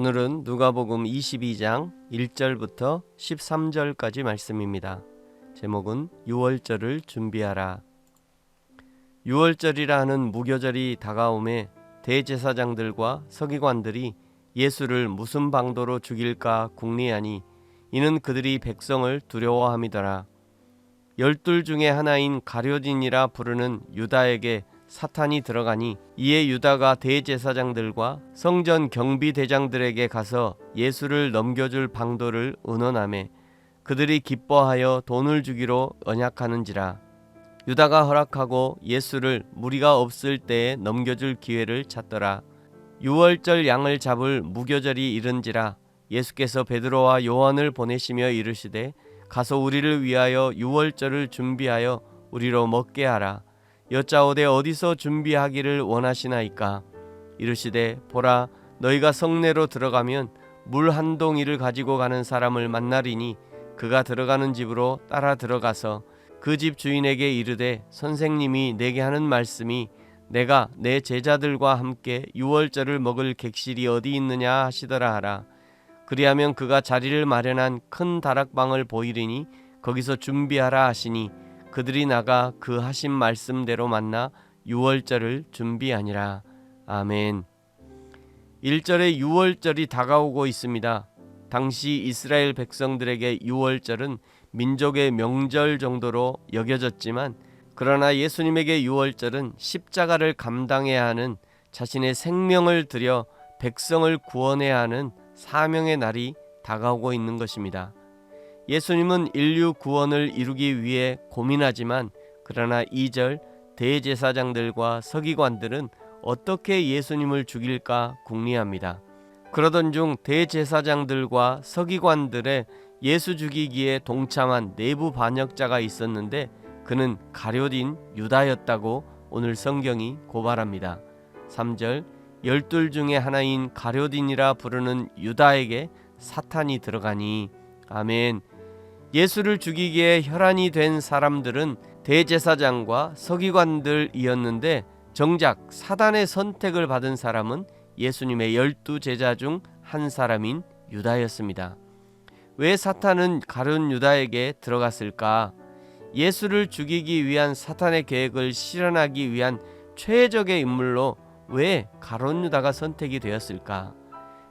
오늘은 누가복음 22장 1절부터 13절까지 말씀입니다. 제목은 유월절을 준비하라. 유월절이라 하는 무교절이 다가오매 대제사장들과 서기관들이 예수를 무슨 방도로 죽일까 궁리하니 이는 그들이 백성을 두려워함이더라. 12 중에 하나인 가룟인이라 부르는 유다에게 사탄이 들어가니 이에 유다가 대제사장들과 성전 경비대장들에게 가서 예수를 넘겨줄 방도를 의논하매 그들이 기뻐하여 돈을 주기로 언약하는지라. 유다가 허락하고 예수를 무리가 없을 때에 넘겨줄 기회를 찾더라. 유월절 양을 잡을 무교절이 이른지라. 예수께서 베드로와 요한을 보내시며 이르시되 가서 우리를 위하여 유월절을 준비하여 우리로 먹게 하라. 여짜오되 어디서 준비하기를 원하시나이까? 이르시되 보라, 너희가 성내로 들어가면 물 한 동이를 가지고 가는 사람을 만나리니 그가 들어가는 집으로 따라 들어가서 그 집 주인에게 이르되 선생님이 내게 하는 말씀이 내가 내 제자들과 함께 유월절을 먹을 객실이 어디 있느냐 하시더라 하라. 그리하면 그가 자리를 마련한 큰 다락방을 보이리니 거기서 준비하라 하시니 그들이 나가 그 하신 말씀대로 만나 유월절을 준비하니라. 아멘. 1절에 유월절이 다가오고 있습니다. 당시 이스라엘 백성들에게 유월절은 민족의 명절 정도로 여겨졌지만 그러나 예수님에게 유월절은 십자가를 감당해야 하는, 자신의 생명을 들여 백성을 구원해야 하는 사명의 날이 다가오고 있는 것입니다. 예수님은 인류 구원을 이루기 위해 고민하지만 그러나 2절 대제사장들과 서기관들은 어떻게 예수님을 죽일까 궁리합니다. 그러던 중 대제사장들과 서기관들의 예수 죽이기에 동참한 내부 반역자가 있었는데 그는 가룟인 유다였다고 오늘 성경이 고발합니다. 3절 12 중에 하나인 가룟인이라 부르는 유다에게 사탄이 들어가니. 아멘. 예수를 죽이기에 혈안이 된 사람들은 대제사장과 서기관들이었는데 정작 사단의 선택을 받은 사람은 예수님의 12 제자 중 한 사람인 유다였습니다. 왜 사탄은 가룟 유다에게 들어갔을까? 예수를 죽이기 위한 사탄의 계획을 실현하기 위한 최적의 인물로 왜 가룟 유다가 선택이 되었을까?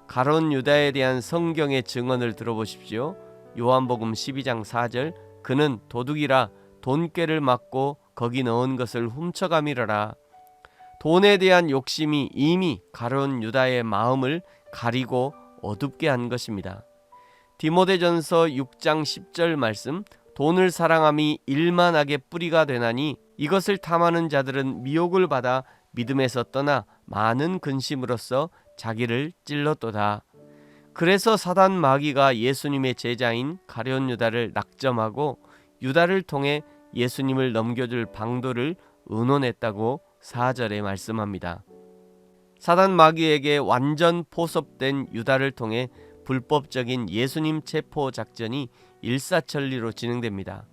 가룟 유다에 대한 성경의 증언을 들어보십시오. 요한복음 12장 4절 그는 도둑이라 돈꾀를 맞고 거기 넣은 것을 훔쳐가미러라. 돈에 대한 욕심이 이미 가룟 유다의 마음을 가리고 어둡게 한 것입니다. 디모데전서 6장 10절 말씀 돈을 사랑함이 일만하게 뿌리가 되나니 이것을 탐하는 자들은 미혹을 받아 믿음에서 떠나 많은 근심으로써 자기를 찔렀도다. 그래서 사단 마귀가 예수님의 제자인 가룟 유다를 낙점하고 유다를 통해 예수님을 넘겨줄 방도를 의논했다고 4절에 말씀합니다. 사단 마귀에게 완전 포섭된 유다를 통해 불법적인 예수님 체포 작전이 일사천리로 진행됩니다.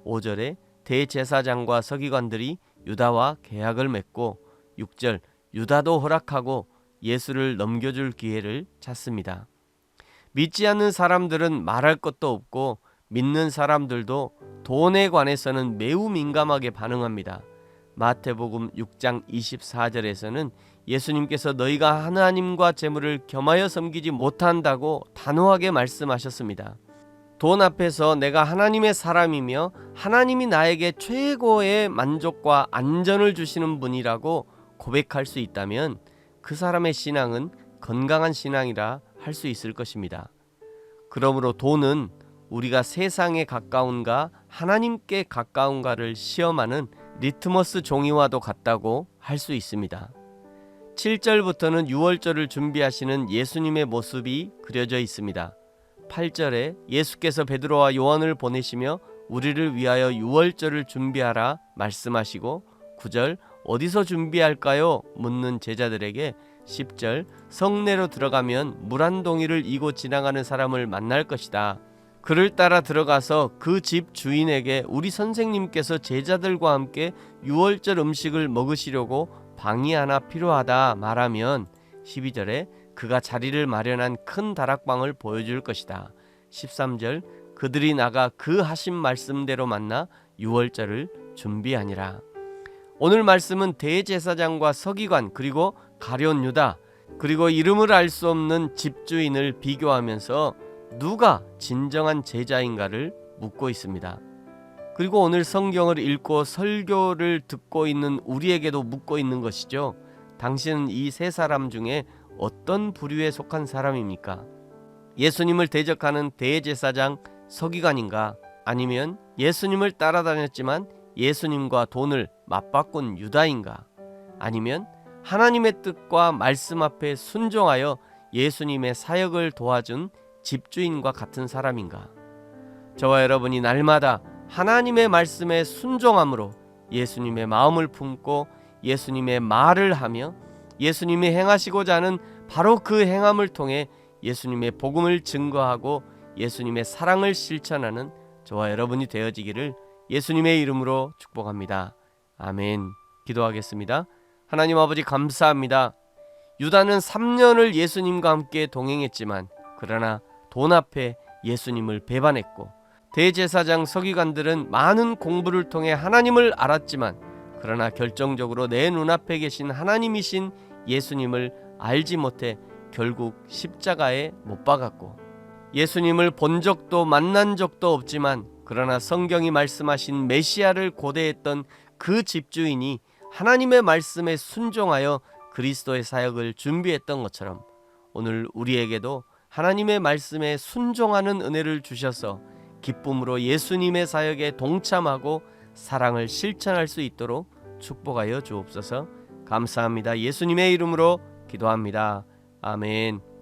5절에 대제사장과 서기관들이 유다와 계약을 맺고 6절 유다도 허락하고 예수를 넘겨줄 기회를 찾습니다. 믿지 않는 사람들은 말할 것도 없고 믿는 사람들도 돈에 관해서는 매우 민감하게 반응합니다. 마태복음 6장 24절에서는 예수님께서 너희가 하나님과 재물을 겸하여 섬기지 못한다고 단호하게 말씀하셨습니다. 돈 앞에서 내가 하나님의 사람이며 하나님이 나에게 최고의 만족과 안전을 주시는 분이라고 고백할 수 있다면 그 사람의 신앙은 건강한 신앙이라 할 수 있을 것입니다. 그러므로 돈은 우리가 세상에 가까운가 하나님께 가까운가를 시험하는 리트머스 종이와도 같다고 할 수 있습니다. 7절부터는 유월절을 준비하시는 예수님의 모습이 그려져 있습니다. 8절에 예수께서 베드로와 요한을 보내시며 우리를 위하여 유월절을 준비하라 말씀하시고 9절 어디서 준비할까요? 묻는 제자들에게 10절 성내로 들어가면 물 한 동이를 이고 지나가는 사람을 만날 것이다. 그를 따라 들어가서 그 집 주인에게 우리 선생님께서 제자들과 함께 유월절 음식을 먹으시려고 방이 하나 필요하다 말하면 12절에 그가 자리를 마련한 큰 다락방을 보여줄 것이다. 13절 그들이 나가 그 하신 말씀대로 만나 유월절을 준비하니라. 오늘 말씀은 대제사장과 서기관 그리고 가룟 유다 그리고 이름을 알 수 없는 집주인을 비교하면서 누가 진정한 제자인가를 묻고 있습니다. 그리고 오늘 성경을 읽고 설교를 듣고 있는 우리에게도 묻고 있는 것이죠. 당신은 이 세 사람 중에 어떤 부류에 속한 사람입니까? 예수님을 대적하는 대제사장 서기관인가? 아니면 예수님을 따라다녔지만 예수님과 돈을 맞바꾼 유다인가? 아니면 하나님의 뜻과 말씀 앞에 순종하여 예수님의 사역을 도와준 집주인과 같은 사람인가? 저와 여러분이 날마다 하나님의 말씀에 순종함으로 예수님의 마음을 품고 예수님의 말을 하며 예수님이 행하시고자 하는 바로 그 행함을 통해 예수님의 복음을 증거하고 예수님의 사랑을 실천하는 저와 여러분이 되어지기를 예수님의 이름으로 축복합니다. 아멘. 기도하겠습니다. 하나님 아버지 감사합니다. 유다는 3년을 예수님과 함께 동행했지만 그러나 돈 앞에 예수님을 배반했고 대제사장 서기관들은 많은 공부를 통해 하나님을 알았지만 그러나 결정적으로 내 눈앞에 계신 하나님이신 예수님을 알지 못해 결국 십자가에 못 박았고 예수님을 본 적도 만난 적도 없지만 그러나 성경이 말씀하신 메시아를 고대했던 그 집주인이 하나님의 말씀에 순종하여 그리스도의 사역을 준비했던 것처럼 오늘 우리에게도 하나님의 말씀에 순종하는 은혜를 주셔서 기쁨으로 예수님의 사역에 동참하고 사랑을 실천할 수 있도록 축복하여 주옵소서. 감사합니다. 예수님의 이름으로 기도합니다. 아멘.